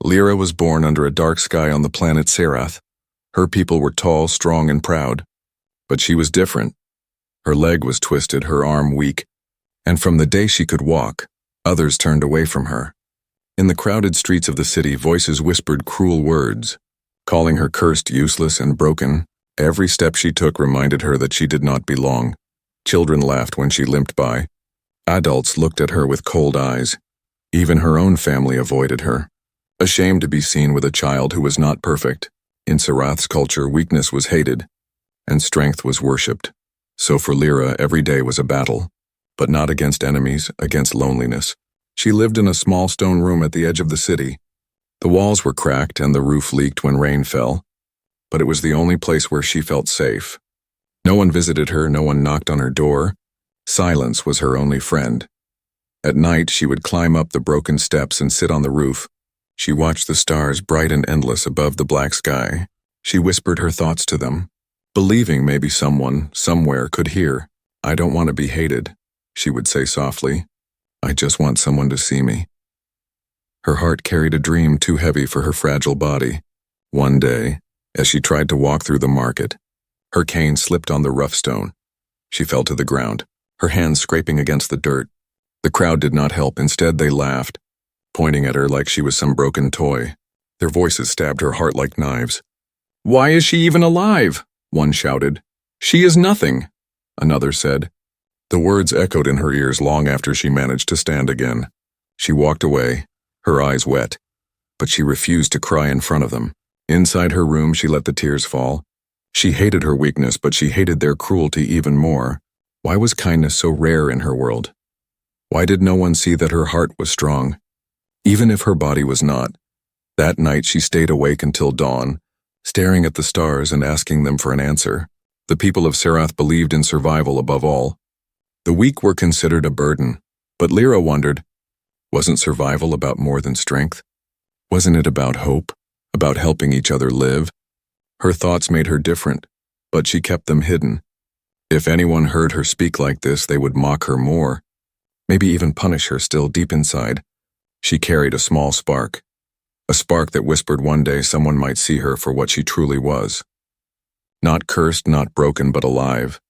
Lyra was born under a dark sky on the planet Serath. Her people were tall, strong, and proud. But she was different. Her leg was twisted, her arm weak, and from the day she could walk, others turned away from her. In the crowded streets of the city, voices whispered cruel words, calling her cursed, useless, and broken. Every step she took reminded her that she did not belong. Children laughed when she limped by. Adults looked at her with cold eyes. Even her own family avoided her, ashamed to be seen with a child who was not perfect. In Serath's culture, weakness was hated, and strength was worshipped. So for Lyra, every day was a battle, but not against enemies, against loneliness. She lived in a small stone room at the edge of the city. The walls were cracked and the roof leaked when rain fell, but it was the only place where she felt safe. No one visited her, no one knocked on her door. Silence was her only friend. At night, she would climb up the broken steps and sit on the roof. She watched the stars bright and endless above the black sky. She whispered her thoughts to them, believing maybe someone, somewhere, could hear. "I don't want to be hated," she would say softly. "I just want someone to see me." Her heart carried a dream too heavy for her fragile body. One day, as she tried to walk through the market, her cane slipped on the rough stone. She fell to the ground, her hands scraping against the dirt. The crowd did not help. Instead, they laughed, pointing at her like she was some broken toy. Their voices stabbed her heart like knives. "Why is she even alive?" one shouted. "She is nothing," another said. The words echoed in her ears long after she managed to stand again. She walked away, her eyes wet, but she refused to cry in front of them. Inside her room, she let the tears fall. She hated her weakness, but she hated their cruelty even more. Why was kindness so rare in her world? Why did no one see that her heart was strong, even if her body was not? That night she stayed awake until dawn, staring at the stars and asking them for an answer. The people of Serath believed in survival above all. The weak were considered a burden, but Lyra wondered, wasn't survival about more than strength? Wasn't it about hope, about helping each other live? Her thoughts made her different, but she kept them hidden. If anyone heard her speak like this, they would mock her more, maybe even punish her. Still deep inside, she carried a small spark, a spark that whispered one day someone might see her for what she truly was. Not cursed, not broken, but alive.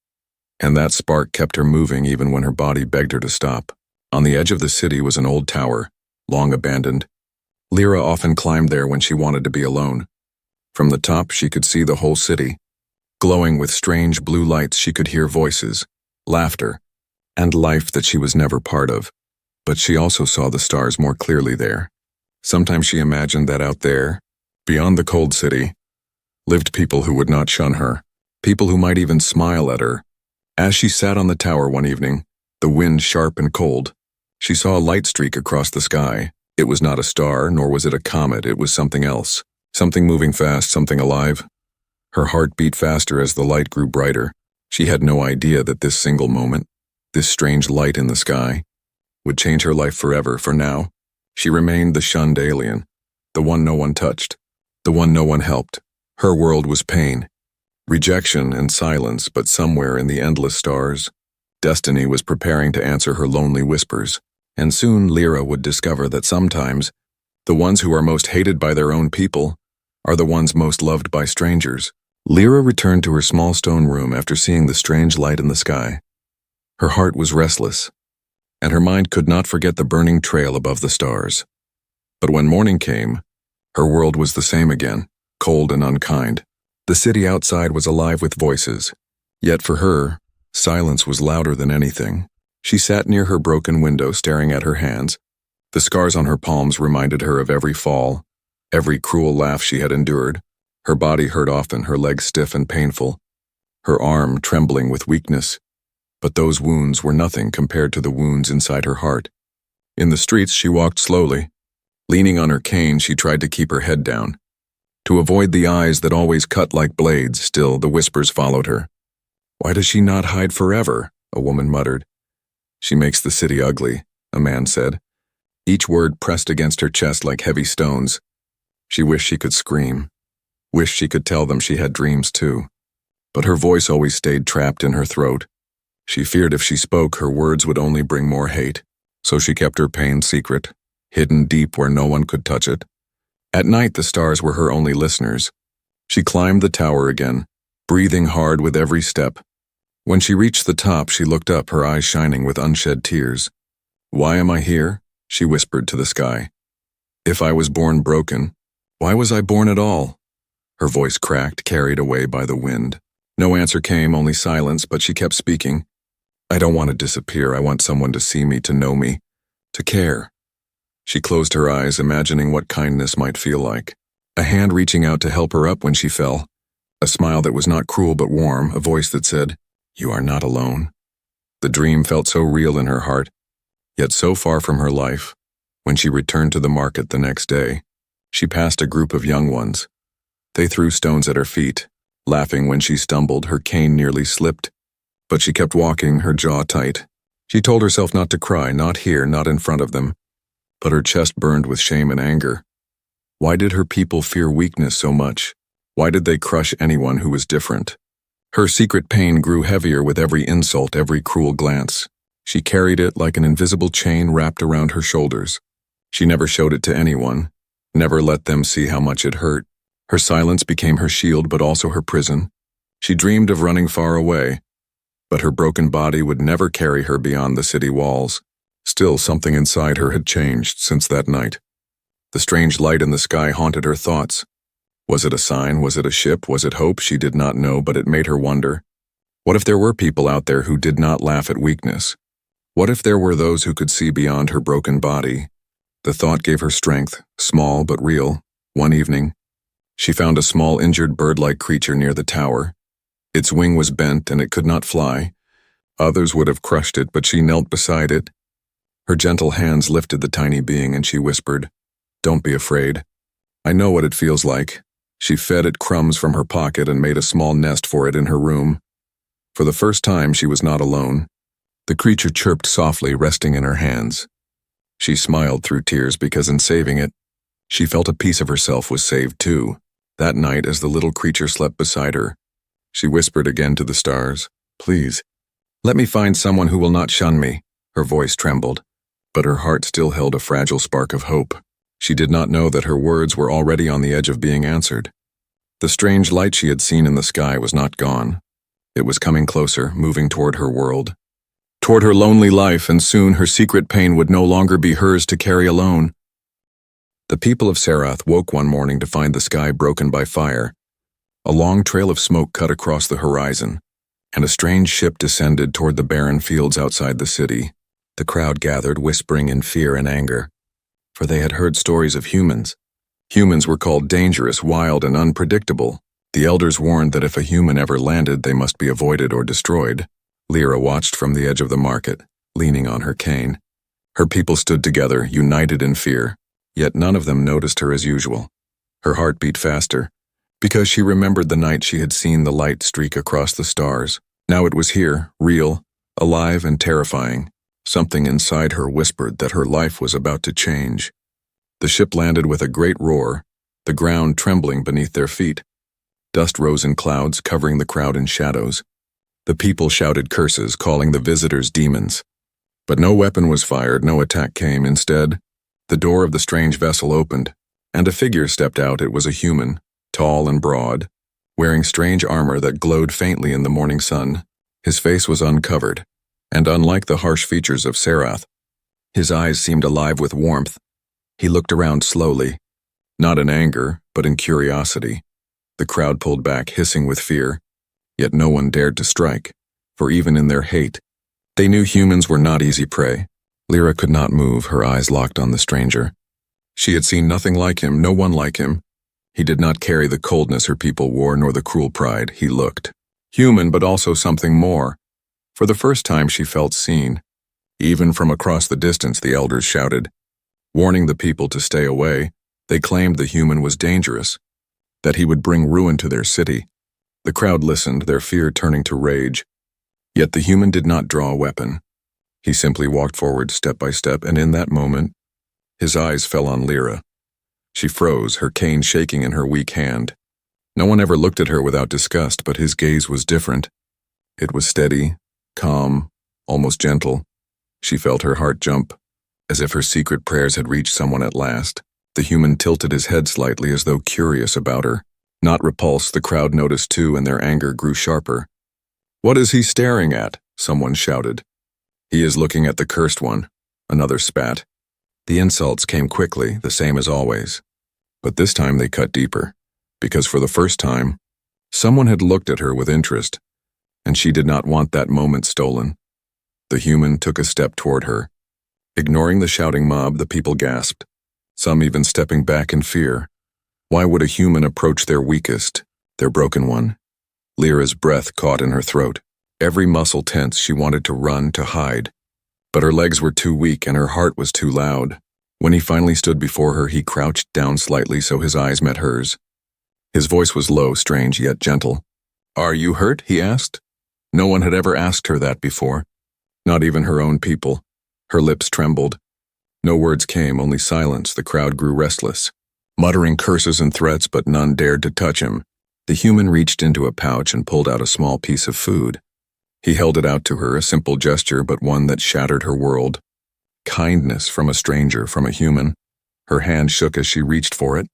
And that spark kept her moving even when her body begged her to stop. On the edge of the city was an old tower, long abandoned. Lyra often climbed there when she wanted to be alone. From the top, she could see the whole city. Glowing with strange blue lights, she could hear voices, laughter, and life that she was never part of. But she also saw the stars more clearly there. Sometimes she imagined that out there, beyond the cold city, lived people who would not shun her, people who might even smile at her. As she sat on the tower one evening, the wind sharp and cold, she saw a light streak across the sky. It was not a star, nor was it a comet. It was something else, something moving fast, something alive. Her heart beat faster as the light grew brighter. She had no idea that this single moment, this strange light in the sky, would change her life forever. For now, she remained the shunned alien, the one no one touched, the one no one helped. Her world was pain, rejection, and silence, but somewhere in the endless stars, destiny was preparing to answer her lonely whispers. And soon Lyra would discover that sometimes the ones who are most hated by their own people are the ones most loved by strangers. Lyra returned to her small stone room after seeing the strange light in the sky. Her heart was restless, and her mind could not forget the burning trail above the stars. But when morning came, her world was the same again, cold and unkind. The city outside was alive with voices, yet for her, silence was louder than anything. She sat near her broken window, staring at her hands. The scars on her palms reminded her of every fall, every cruel laugh she had endured. Her body hurt often, her legs stiff and painful, her arm trembling with weakness. But those wounds were nothing compared to the wounds inside her heart. In the streets, she walked slowly. Leaning on her cane, she tried to keep her head down, to avoid the eyes that always cut like blades. Still, the whispers followed her. "Why does she not hide forever?" a woman muttered. "She makes the city ugly," a man said. Each word pressed against her chest like heavy stones. She wished she could scream, wished she could tell them she had dreams too. But her voice always stayed trapped in her throat. She feared if she spoke, her words would only bring more hate. So she kept her pain secret, hidden deep where no one could touch it. At night, the stars were her only listeners. She climbed the tower again, breathing hard with every step. When she reached the top, she looked up, her eyes shining with unshed tears. "Why am I here?" she whispered to the sky. "If I was born broken, why was I born at all?" Her voice cracked, carried away by the wind. No answer came, only silence, but she kept speaking. "I don't want to disappear. I want someone to see me, to know me, to care." She closed her eyes, imagining what kindness might feel like. A hand reaching out to help her up when she fell. A smile that was not cruel but warm, a voice that said, "You are not alone." The dream felt so real in her heart, yet so far from her life. When she returned to the market the next day, she passed a group of young ones. They threw stones at her feet, laughing when she stumbled. Her cane nearly slipped, but she kept walking, her jaw tight. She told herself not to cry, not here, not in front of them. But her chest burned with shame and anger. Why did her people fear weakness so much? Why did they crush anyone who was different? Her secret pain grew heavier with every insult, every cruel glance. She carried it like an invisible chain wrapped around her shoulders. She never showed it to anyone, never let them see how much it hurt. Her silence became her shield, but also her prison. She dreamed of running far away, but her broken body would never carry her beyond the city walls. Still, something inside her had changed since that night. The strange light in the sky haunted her thoughts. Was it a sign? Was it a ship? Was it hope? She did not know, but it made her wonder. What if there were people out there who did not laugh at weakness? What if there were those who could see beyond her broken body? The thought gave her strength, small but real. One evening, she found a small injured bird-like creature near the tower. Its wing was bent and it could not fly. Others would have crushed it, but she knelt beside it. Her gentle hands lifted the tiny being and she whispered, "Don't be afraid. I know what it feels like." She fed it crumbs from her pocket and made a small nest for it in her room. For the first time, she was not alone. The creature chirped softly, resting in her hands. She smiled through tears because in saving it, she felt a piece of herself was saved too. That night, as the little creature slept beside her, she whispered again to the stars, "Please, let me find someone who will not shun me." Her voice trembled, but her heart still held a fragile spark of hope. She did not know that her words were already on the edge of being answered. The strange light she had seen in the sky was not gone. It was coming closer, moving toward her world, toward her lonely life, and soon her secret pain would no longer be hers to carry alone. The people of Sarath woke one morning to find the sky broken by fire. A long trail of smoke cut across the horizon, and a strange ship descended toward the barren fields outside the city. The crowd gathered, whispering in fear and anger, for they had heard stories of humans. Humans were called dangerous, wild, and unpredictable. The elders warned that if a human ever landed, they must be avoided or destroyed. Lyra watched from the edge of the market, leaning on her cane. Her people stood together, united in fear, yet none of them noticed her as usual. Her heart beat faster, because she remembered the night she had seen the light streak across the stars. Now it was here, real, alive, and terrifying. Something inside her whispered that her life was about to change. The ship landed with a great roar, the ground trembling beneath their feet. Dust rose in clouds, covering the crowd in shadows. The people shouted curses, calling the visitors demons. But no weapon was fired, no attack came. Instead, the door of the strange vessel opened, and a figure stepped out. It was a human, tall and broad, wearing strange armor that glowed faintly in the morning sun. His face was uncovered, and unlike the harsh features of Sarath, his eyes seemed alive with warmth. He looked around slowly, not in anger, but in curiosity. The crowd pulled back, hissing with fear, yet no one dared to strike, for even in their hate, they knew humans were not easy prey. Lyra could not move, her eyes locked on the stranger. She had seen nothing like him, no one like him. He did not carry the coldness her people wore, nor the cruel pride. He looked human, but also something more. For the first time, she felt seen. Even from across the distance, the elders shouted, warning the people to stay away. They claimed the human was dangerous, that he would bring ruin to their city. The crowd listened, their fear turning to rage. Yet the human did not draw a weapon. He simply walked forward step by step, and in that moment, his eyes fell on Lyra. She froze, her cane shaking in her weak hand. No one ever looked at her without disgust, but his gaze was different. It was steady, calm, almost gentle. She felt her heart jump, as if her secret prayers had reached someone at last. The human tilted his head slightly as though curious about her. Not repulsed, the crowd noticed too, and their anger grew sharper. "What is he staring at?" someone shouted. "He is looking at the cursed one," another spat. The insults came quickly, the same as always. But this time they cut deeper, because for the first time, someone had looked at her with interest, and she did not want that moment stolen. The human took a step toward her. Ignoring the shouting mob, the people gasped, some even stepping back in fear. Why would a human approach their weakest, their broken one? Lyra's breath caught in her throat. Every muscle tense, she wanted to run, to hide. But her legs were too weak and her heart was too loud. When he finally stood before her, he crouched down slightly so his eyes met hers. His voice was low, strange, yet gentle. "Are you hurt?" he asked. No one had ever asked her that before. Not even her own people. Her lips trembled. No words came, only silence. The crowd grew restless, muttering curses and threats, but none dared to touch him. The human reached into a pouch and pulled out a small piece of food. He held it out to her, a simple gesture, but one that shattered her world. Kindness from a stranger, from a human. Her hand shook as she reached for it,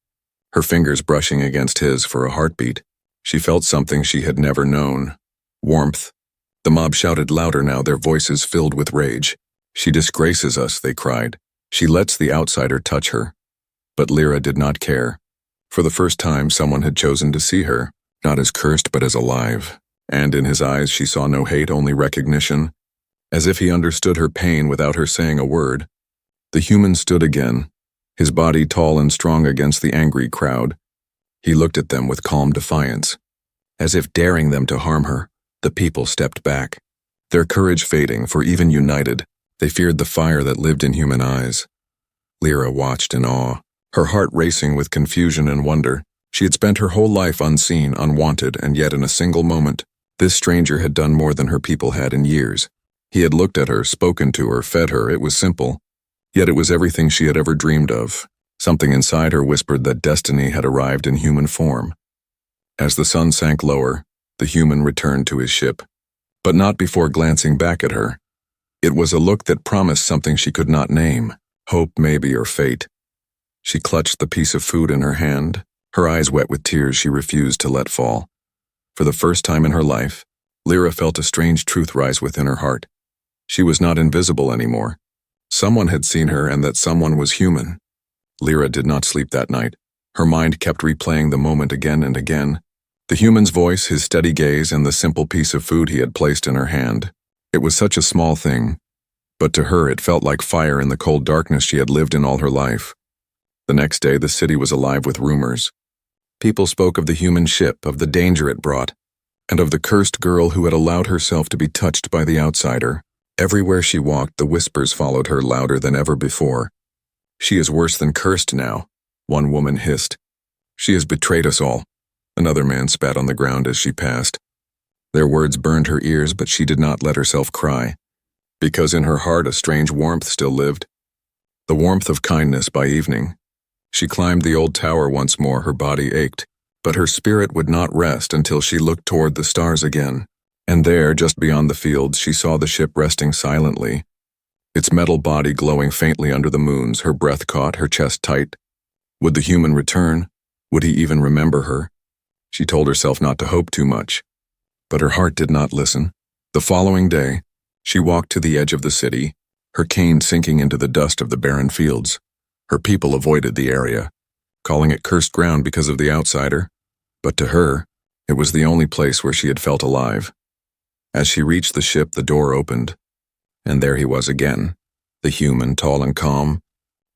her fingers brushing against his for a heartbeat. She felt something she had never known. Warmth. The mob shouted louder now, their voices filled with rage. "She disgraces us," they cried. "She lets the outsider touch her." But Lyra did not care. For the first time, someone had chosen to see her, not as cursed but as alive. And in his eyes she saw no hate, only recognition, as if he understood her pain without her saying a word. The human stood again, his body tall and strong against the angry crowd. He looked at them with calm defiance, as if daring them to harm her. The people stepped back, their courage fading, for even united, they feared the fire that lived in human eyes. Lyra watched in awe, her heart racing with confusion and wonder. She had spent her whole life unseen, unwanted, and yet in a single moment, this stranger had done more than her people had in years. He had looked at her, spoken to her, fed her. It was simple, yet it was everything she had ever dreamed of. Something inside her whispered that destiny had arrived in human form. As the sun sank lower, the human returned to his ship, but not before glancing back at her. It was a look that promised something she could not name, hope maybe, or fate. She clutched the piece of food in her hand, her eyes wet with tears she refused to let fall. For the first time in her life, Lyra felt a strange truth rise within her heart. She was not invisible anymore. Someone had seen her, and that someone was human. Lyra did not sleep that night. Her mind kept replaying the moment again and again. The human's voice, his steady gaze, and the simple piece of food he had placed in her hand. It was such a small thing, but to her it felt like fire in the cold darkness she had lived in all her life. The next day, the city was alive with rumors. People spoke of the human ship, of the danger it brought, and of the cursed girl who had allowed herself to be touched by the outsider. Everywhere she walked, the whispers followed her louder than ever before. "She is worse than cursed now," one woman hissed. "She has betrayed us all," another man spat on the ground as she passed. Their words burned her ears, but she did not let herself cry, because in her heart a strange warmth still lived. The warmth of kindness by evening. She climbed the old tower once more, her body ached, but her spirit would not rest until she looked toward the stars again. And there, just beyond the fields, she saw the ship resting silently, its metal body glowing faintly under the moons, her breath caught, her chest tight. Would the human return? Would he even remember her? She told herself not to hope too much, but her heart did not listen. The following day, she walked to the edge of the city, her cane sinking into the dust of the barren fields. Her people avoided the area, calling it cursed ground because of the outsider, but to her, it was the only place where she had felt alive. As she reached the ship, the door opened, and there he was again, the human, tall and calm.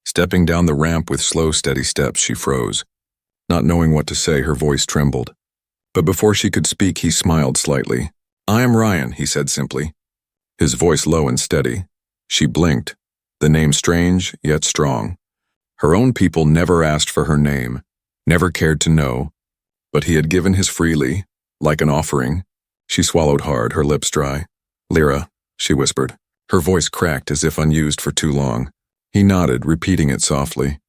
Stepping down the ramp with slow, steady steps, she froze. Not knowing what to say, her voice trembled. But before she could speak, he smiled slightly. "I am Ryan," he said simply, his voice low and steady. She blinked, the name strange yet strong. Her own people never asked for her name, never cared to know, but he had given his freely, like an offering. She swallowed hard, her lips dry. "Lyra," she whispered, her voice cracked as if unused for too long. He nodded, repeating it softly.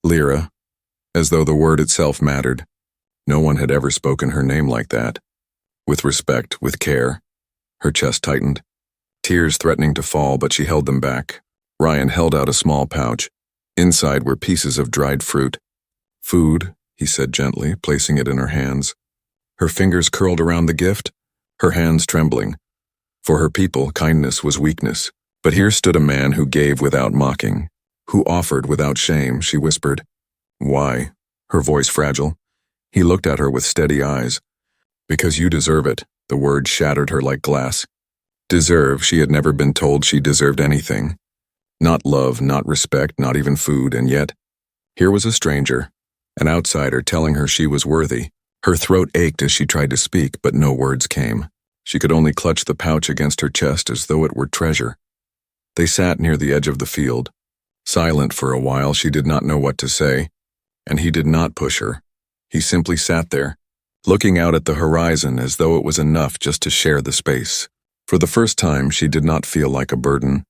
Lyra, as though the word itself mattered. No one had ever spoken her name like that. With respect, with care. Her chest tightened, tears threatening to fall, but she held them back. Ryan held out a small pouch. Inside were pieces of dried fruit. "Food," he said gently, placing it in her hands. Her fingers curled around the gift, her hands trembling. For her people, kindness was weakness. But here stood a man who gave without mocking, who offered without shame. She whispered. "Why?" Her voice fragile. He looked at her with steady eyes. "Because you deserve it." The word shattered her like glass. Deserve, she had never been told she deserved anything. Not love, not respect, not even food, and yet, here was a stranger, an outsider telling her she was worthy. Her throat ached as she tried to speak, but no words came. She could only clutch the pouch against her chest as though it were treasure. They sat near the edge of the field. Silent for a while, she did not know what to say, and he did not push her. He simply sat there, looking out at the horizon as though it was enough just to share the space. For the first time, she did not feel like a burden.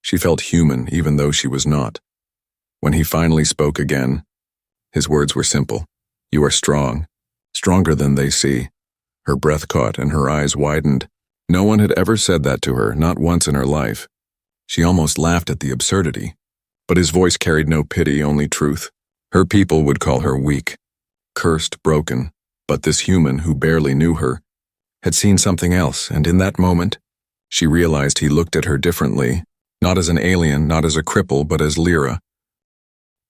She felt human, even though she was not. When he finally spoke again, his words were simple. "You are strong, stronger than they see." Her breath caught and her eyes widened. No one had ever said that to her, not once in her life. She almost laughed at the absurdity. But his voice carried no pity, only truth. Her people would call her weak, cursed, broken. But this human, who barely knew her, had seen something else, and in that moment, she realized he looked at her differently, not as an alien, not as a cripple, but as Lyra.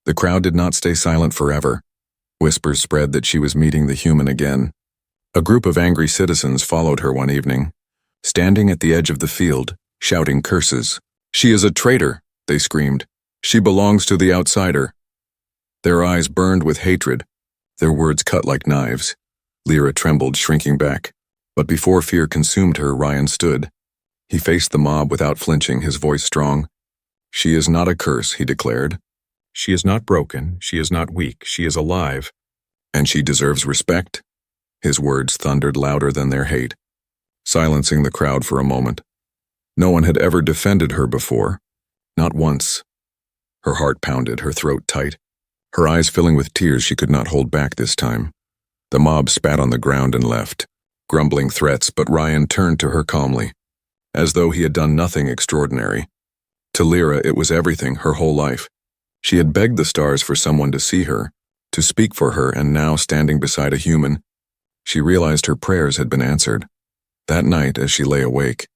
The crowd did not stay silent forever. Whispers spread that she was meeting the human again. A group of angry citizens followed her one evening, standing at the edge of the field, shouting curses. "She is a traitor," they screamed. "She belongs to the outsider." Their eyes burned with hatred, their words cut like knives. Lyra trembled, shrinking back. But before fear consumed her, Ryan stood. He faced the mob without flinching, his voice strong. "She is not a curse," he declared. "She is not broken, she is not weak, she is alive. And she deserves respect." His words thundered louder than their hate, silencing the crowd for a moment. No one had ever defended her before, not once. Her heart pounded, her throat tight, her eyes filling with tears she could not hold back this time. The mob spat on the ground and left, grumbling threats, but Ryan turned to her calmly, as though he had done nothing extraordinary. To Lyra, it was everything, her whole life. She had begged the stars for someone to see her, to speak for her, and now, standing beside a human, she realized her prayers had been answered. That night, as she lay awake,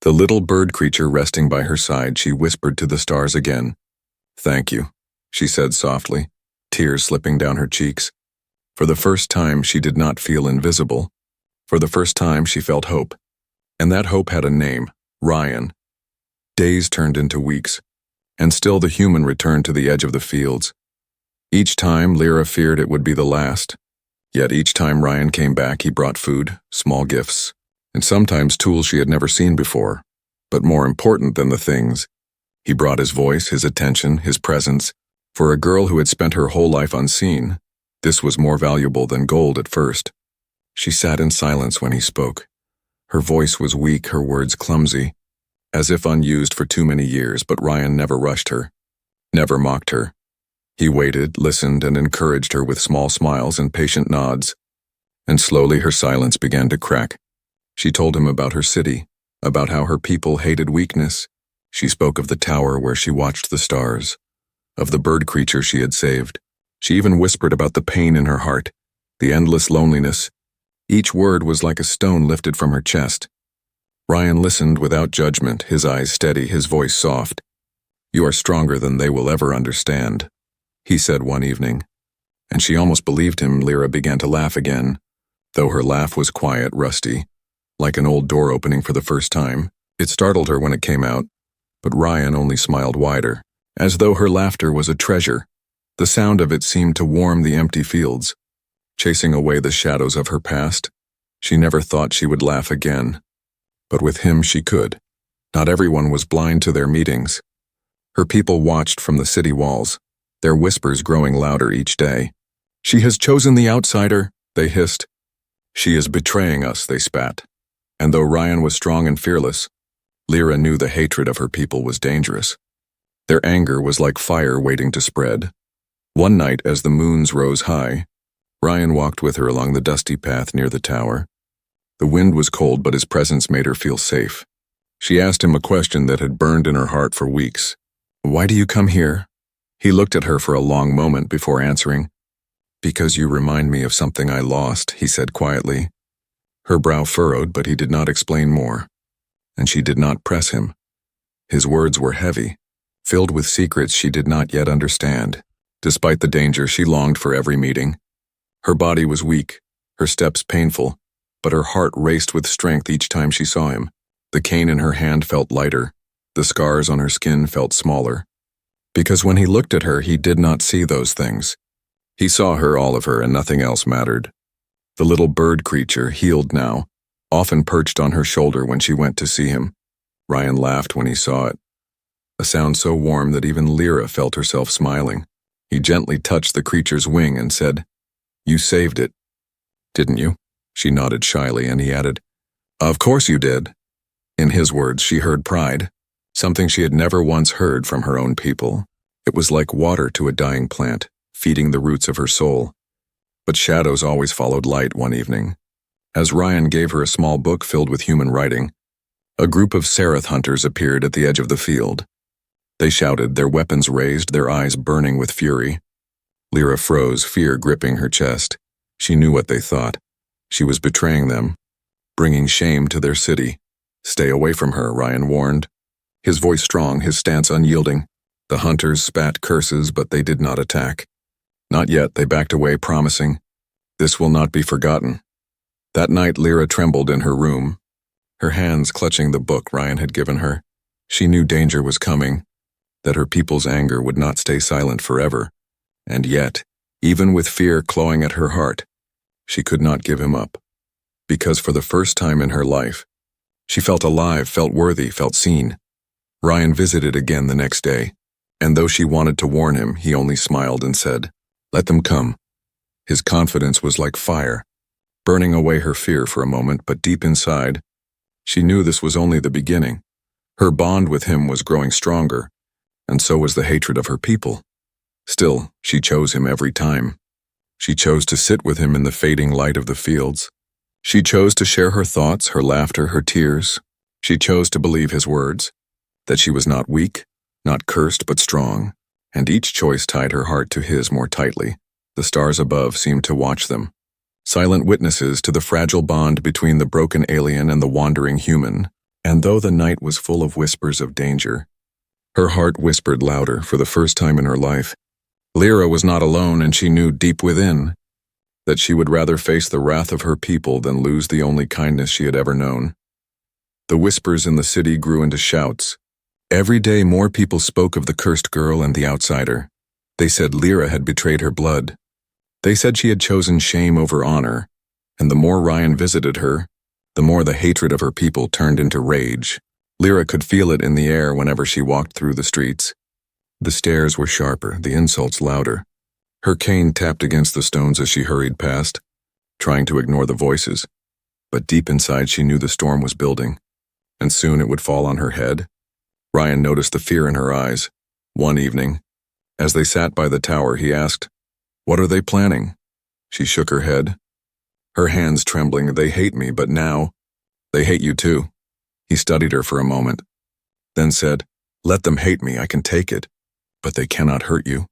the little bird creature resting by her side, she whispered to the stars again. "Thank you," she said softly, tears slipping down her cheeks. For the first time, she did not feel invisible. For the first time, she felt hope. And that hope had a name, Ryan. Days turned into weeks, and still the human returned to the edge of the fields. Each time, Lyra feared it would be the last. Yet each time Ryan came back, he brought food, small gifts, and sometimes tools she had never seen before. But more important than the things, he brought his voice, his attention, his presence. For a girl who had spent her whole life unseen, this was more valuable than gold at first. She sat in silence when he spoke. Her voice was weak, her words clumsy, as if unused for too many years, but Ryan never rushed her, never mocked her. He waited, listened, and encouraged her with small smiles and patient nods. And slowly her silence began to crack. She told him about her city, about how her people hated weakness. She spoke of the tower where she watched the stars, of the bird creature she had saved. She even whispered about the pain in her heart, the endless loneliness. Each word was like a stone lifted from her chest. Ryan listened without judgment, his eyes steady, his voice soft. "You are stronger than they will ever understand," he said one evening. And she almost believed him. Lyra began to laugh again, though her laugh was quiet, rusty, like an old door opening for the first time. It startled her when it came out, but Ryan only smiled wider, as though her laughter was a treasure. The sound of it seemed to warm the empty fields, chasing away the shadows of her past. She never thought she would laugh again, but with him she could. Not everyone was blind to their meetings. Her people watched from the city walls, their whispers growing louder each day. "She has chosen the outsider," they hissed. "She is betraying us," they spat. And though Ryan was strong and fearless, Lyra knew the hatred of her people was dangerous. Their anger was like fire waiting to spread. One night, as the moons rose high, Ryan walked with her along the dusty path near the tower. The wind was cold, but his presence made her feel safe. She asked him a question that had burned in her heart for weeks. "Why do you come here?" He looked at her for a long moment before answering. "Because you remind me of something I lost," he said quietly. Her brow furrowed, but he did not explain more. And she did not press him. His words were heavy, filled with secrets she did not yet understand. Despite the danger, she longed for every meeting. Her body was weak, her steps painful, but her heart raced with strength each time she saw him. The cane in her hand felt lighter, the scars on her skin felt smaller. Because when he looked at her, he did not see those things. He saw her, all of her, and nothing else mattered. The little bird creature, healed now, often perched on her shoulder when she went to see him. Ryan laughed when he saw it. A sound so warm that even Lyra felt herself smiling. He gently touched the creature's wing and said, "You saved it, didn't you?" She nodded shyly, and he added, "Of course you did." In his words, she heard pride, something she had never once heard from her own people. It was like water to a dying plant, feeding the roots of her soul. But shadows always followed light one evening. As Ryan gave her a small book filled with human writing, a group of Serath hunters appeared at the edge of the field. They shouted, their weapons raised, their eyes burning with fury. Lyra froze, fear gripping her chest. She knew what they thought. She was betraying them, bringing shame to their city. "Stay away from her," Ryan warned. His voice strong, his stance unyielding. The hunters spat curses, but they did not attack. Not yet, they backed away, promising, "This will not be forgotten." That night, Lyra trembled in her room, her hands clutching the book Ryan had given her. She knew danger was coming, that her people's anger would not stay silent forever. And yet, even with fear clawing at her heart, she could not give him up. Because for the first time in her life, she felt alive, felt worthy, felt seen. Ryan visited again the next day, and though she wanted to warn him, he only smiled and said, "Let them come." His confidence was like fire, burning away her fear for a moment, but deep inside, she knew this was only the beginning. Her bond with him was growing stronger, and so was the hatred of her people. Still, she chose him every time. She chose to sit with him in the fading light of the fields. She chose to share her thoughts, her laughter, her tears. She chose to believe his words, that she was not weak, not cursed, but strong. And each choice tied her heart to his more tightly. The stars above seemed to watch them, silent witnesses to the fragile bond between the broken alien and the wandering human. And though the night was full of whispers of danger, her heart whispered louder for the first time in her life. Lyra was not alone, and she knew deep within that she would rather face the wrath of her people than lose the only kindness she had ever known. The whispers in the city grew into shouts. Every day more people spoke of the cursed girl and the outsider. They said Lyra had betrayed her blood. They said she had chosen shame over honor, and the more Ryan visited her, the more the hatred of her people turned into rage. Lyra could feel it in the air whenever she walked through the streets. The stares were sharper, the insults louder. Her cane tapped against the stones as she hurried past, trying to ignore the voices. But deep inside she knew the storm was building, and soon it would fall on her head. Ryan noticed the fear in her eyes. One evening, as they sat by the tower, he asked, "What are they planning?" She shook her head, her hands trembling. "They hate me, but now, they hate you too." He studied her for a moment, then said, "Let them hate me, I can take it, but they cannot hurt you."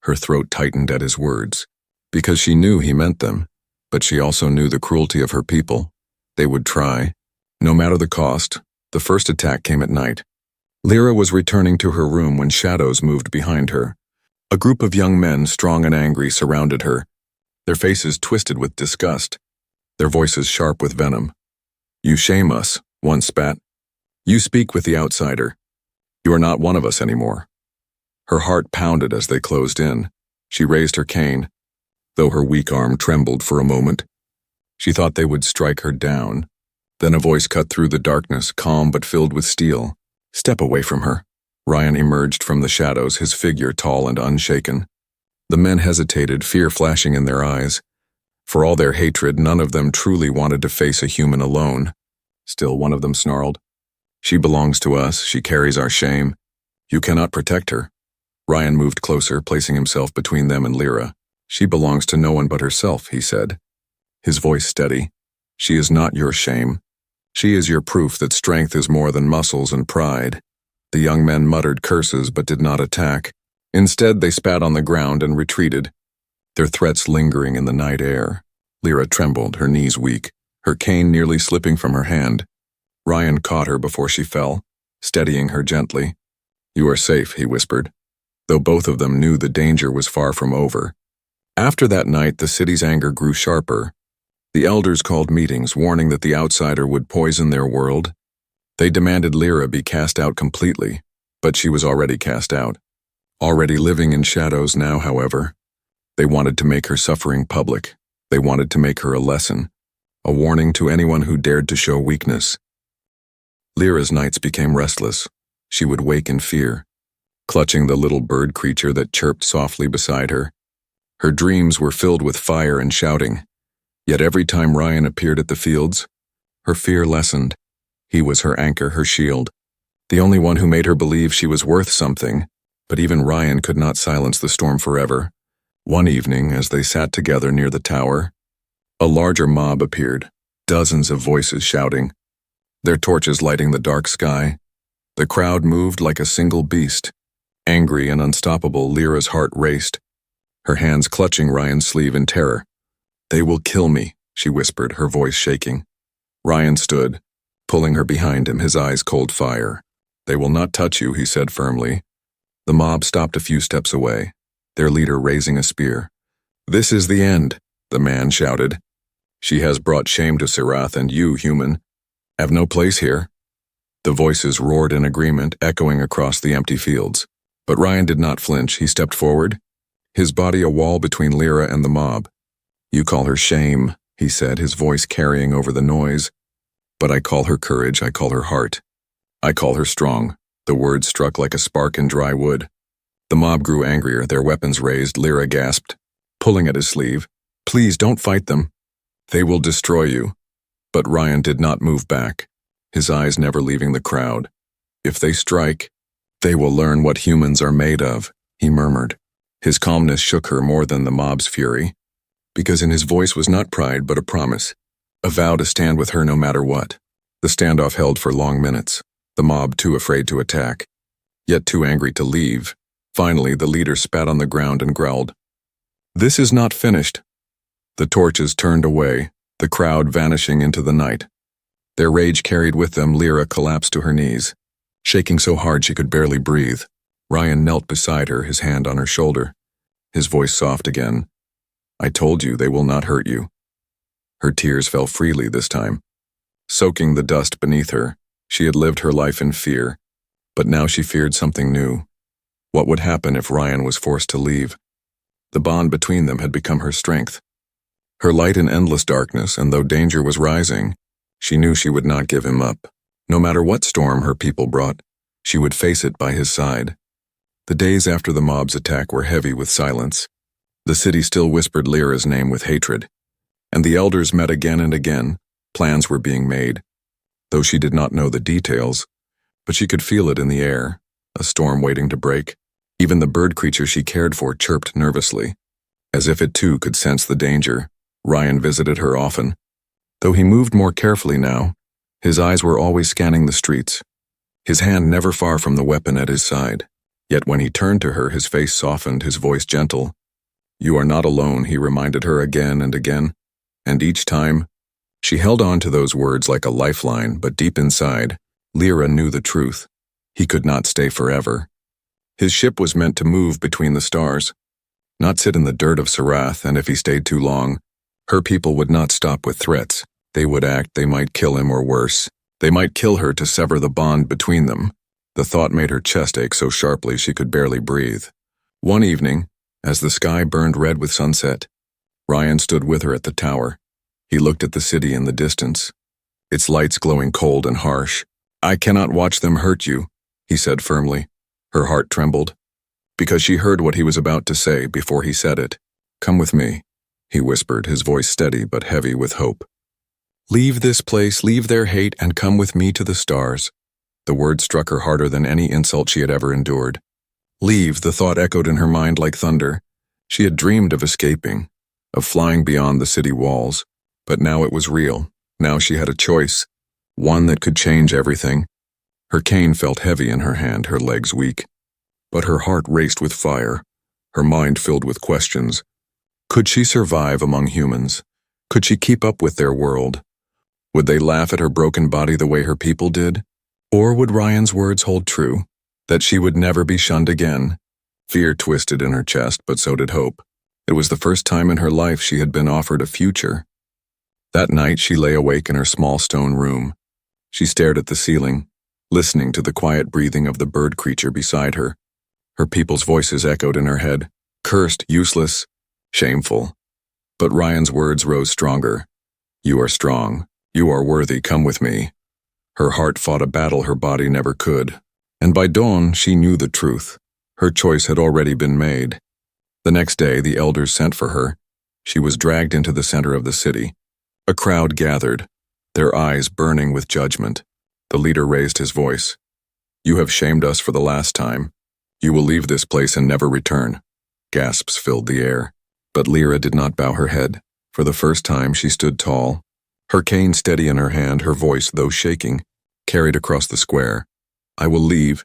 Her throat tightened at his words, because she knew he meant them, but she also knew the cruelty of her people. They would try, no matter the cost. The first attack came at night. Lyra was returning to her room when shadows moved behind her. A group of young men, strong and angry, surrounded her, their faces twisted with disgust, their voices sharp with venom. "You shame us," one spat. "You speak with the outsider. You are not one of us anymore." Her heart pounded as they closed in. She raised her cane, though her weak arm trembled for a moment. She thought they would strike her down. Then a voice cut through the darkness, calm but filled with steel. "Step away from her." Ryan emerged from the shadows, his figure tall and unshaken. The men hesitated, fear flashing in their eyes. For all their hatred, none of them truly wanted to face a human alone. Still, one of them snarled, "She belongs to us. She carries our shame. You cannot protect her." Ryan moved closer, placing himself between them and Lyra. "She belongs to no one but herself," he said, his voice steady. "She is not your shame. She is your proof that strength is more than muscles and pride." The young men muttered curses but did not attack. Instead, they spat on the ground and retreated, their threats lingering in the night air. Lyra trembled, her knees weak, her cane nearly slipping from her hand. Ryan caught her before she fell, steadying her gently. "You are safe," he whispered, though both of them knew the danger was far from over. After that night, the city's anger grew sharper. The elders called meetings, warning that the outsider would poison their world. They demanded Lyra be cast out completely, but she was already cast out. Already living in shadows now, however. They wanted to make her suffering public. They wanted to make her a lesson, a warning to anyone who dared to show weakness. Lyra's nights became restless. She would wake in fear, clutching the little bird creature that chirped softly beside her. Her dreams were filled with fire and shouting. Yet every time Ryan appeared at the fields, her fear lessened. He was her anchor, her shield, the only one who made her believe she was worth something. But even Ryan could not silence the storm forever. One evening, as they sat together near the tower, a larger mob appeared, dozens of voices shouting, their torches lighting the dark sky. The crowd moved like a single beast. Angry and unstoppable, Lyra's heart raced, her hands clutching Ryan's sleeve in terror. "They will kill me," she whispered, her voice shaking. Ryan stood, pulling her behind him, his eyes cold fire. "They will not touch you," he said firmly. The mob stopped a few steps away, their leader raising a spear. "This is the end," the man shouted. "She has brought shame to Serath, and you, human, have no place here." The voices roared in agreement, echoing across the empty fields. But Ryan did not flinch. He stepped forward, his body a wall between Lyra and the mob. "You call her shame," he said, his voice carrying over the noise. "But I call her courage, I call her heart. I call her strong." The words struck like a spark in dry wood. The mob grew angrier, their weapons raised. Lyra gasped, pulling at his sleeve. "Please don't fight them. They will destroy you." But Ryan did not move back, his eyes never leaving the crowd. "If they strike, they will learn what humans are made of," he murmured. His calmness shook her more than the mob's fury, because in his voice was not pride but a promise, a vow to stand with her no matter what. The standoff held for long minutes, the mob too afraid to attack, yet too angry to leave. Finally, the leader spat on the ground and growled, "This is not finished." The torches turned away, the crowd vanishing into the night. Their rage carried with them. Lyra collapsed to her knees, shaking so hard she could barely breathe. Ryan knelt beside her, his hand on her shoulder, his voice soft again. "I told you they will not hurt you." Her tears fell freely this time, soaking the dust beneath her. She had lived her life in fear, but now she feared something new. What would happen if Ryan was forced to leave? The bond between them had become her strength, her light in endless darkness, and though danger was rising, she knew she would not give him up. No matter what storm her people brought, she would face it by his side. The days after the mob's attack were heavy with silence. The city still whispered Lyra's name with hatred, and the elders met again and again. Plans were being made, though she did not know the details, but she could feel it in the air, a storm waiting to break. Even the bird creature she cared for chirped nervously, as if it too could sense the danger. Ryan visited her often, though he moved more carefully now. His eyes were always scanning the streets, his hand never far from the weapon at his side. Yet when he turned to her, his face softened, his voice gentle. "You are not alone," he reminded her again and again, and each time, she held on to those words like a lifeline. But deep inside, Lyra knew the truth. He could not stay forever. His ship was meant to move between the stars, not sit in the dirt of Serath, and if he stayed too long, her people would not stop with threats. They would act. They might kill him, or worse, they might kill her to sever the bond between them. The thought made her chest ache so sharply she could barely breathe. One evening, as the sky burned red with sunset, Ryan stood with her at the tower. He looked at the city in the distance, its lights glowing cold and harsh. "I cannot watch them hurt you," he said firmly. Her heart trembled, because she heard what he was about to say before he said it. "Come with me," he whispered, his voice steady but heavy with hope. "Leave this place, leave their hate, and come with me to the stars." The word struck her harder than any insult she had ever endured. Leave, the thought echoed in her mind like thunder. She had dreamed of escaping, of flying beyond the city walls, but now it was real. Now she had a choice, one that could change everything. Her cane felt heavy in her hand, her legs weak. But her heart raced with fire, her mind filled with questions. Could she survive among humans? Could she keep up with their world? Would they laugh at her broken body the way her people did? Or would Ryan's words hold true, that she would never be shunned again? Fear twisted in her chest, but so did hope. It was the first time in her life she had been offered a future. That night she lay awake in her small stone room. She stared at the ceiling, listening to the quiet breathing of the bird creature beside her. Her people's voices echoed in her head, cursed, useless, shameful. But Ryan's words rose stronger. You are strong. You are worthy. Come with me. Her heart fought a battle her body never could. And by dawn, she knew the truth. Her choice had already been made. The next day, the elders sent for her. She was dragged into the center of the city. A crowd gathered, their eyes burning with judgment. The leader raised his voice. You have shamed us for the last time. You will leave this place and never return. Gasps filled the air. But Lyra did not bow her head. For the first time, she stood tall. Her cane steady in her hand, her voice, though shaking, carried across the square. I will leave,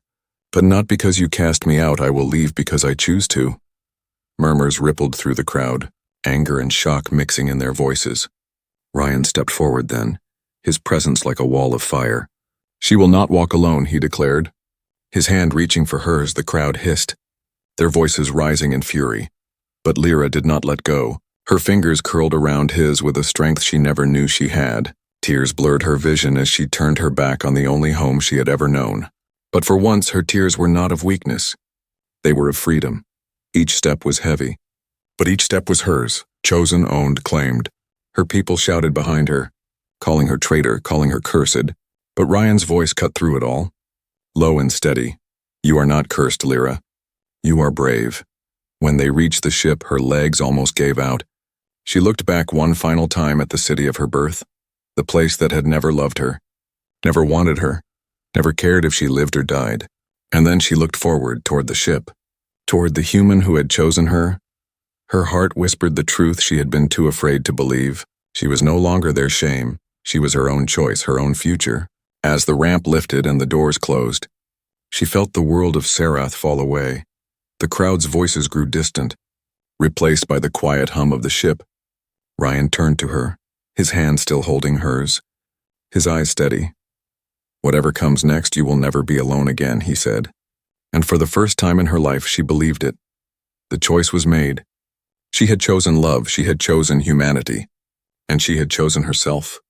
but not because you cast me out. I will leave because I choose to. Murmurs rippled through the crowd, anger and shock mixing in their voices. Ryan stepped forward then, his presence like a wall of fire. She will not walk alone, he declared. His hand reaching for hers, the crowd hissed, their voices rising in fury. But Lyra did not let go. Her fingers curled around his with a strength she never knew she had. Tears blurred her vision as she turned her back on the only home she had ever known. But for once, her tears were not of weakness. They were of freedom. Each step was heavy. But each step was hers, chosen, owned, claimed. Her people shouted behind her, calling her traitor, calling her cursed. But Ryan's voice cut through it all. Low and steady. You are not cursed, Lyra. You are brave. When they reached the ship, her legs almost gave out. She looked back one final time at the city of her birth, the place that had never loved her, never wanted her, never cared if she lived or died. And then she looked forward toward the ship, toward the human who had chosen her. Her heart whispered the truth she had been too afraid to believe. She was no longer their shame. She was her own choice, her own future. As the ramp lifted and the doors closed, she felt the world of Sarath fall away. The crowd's voices grew distant, replaced by the quiet hum of the ship. Ryan turned to her, his hand still holding hers, his eyes steady. Whatever comes next, you will never be alone again, he said. And for the first time in her life, she believed it. The choice was made. She had chosen love, she had chosen humanity, and she had chosen herself.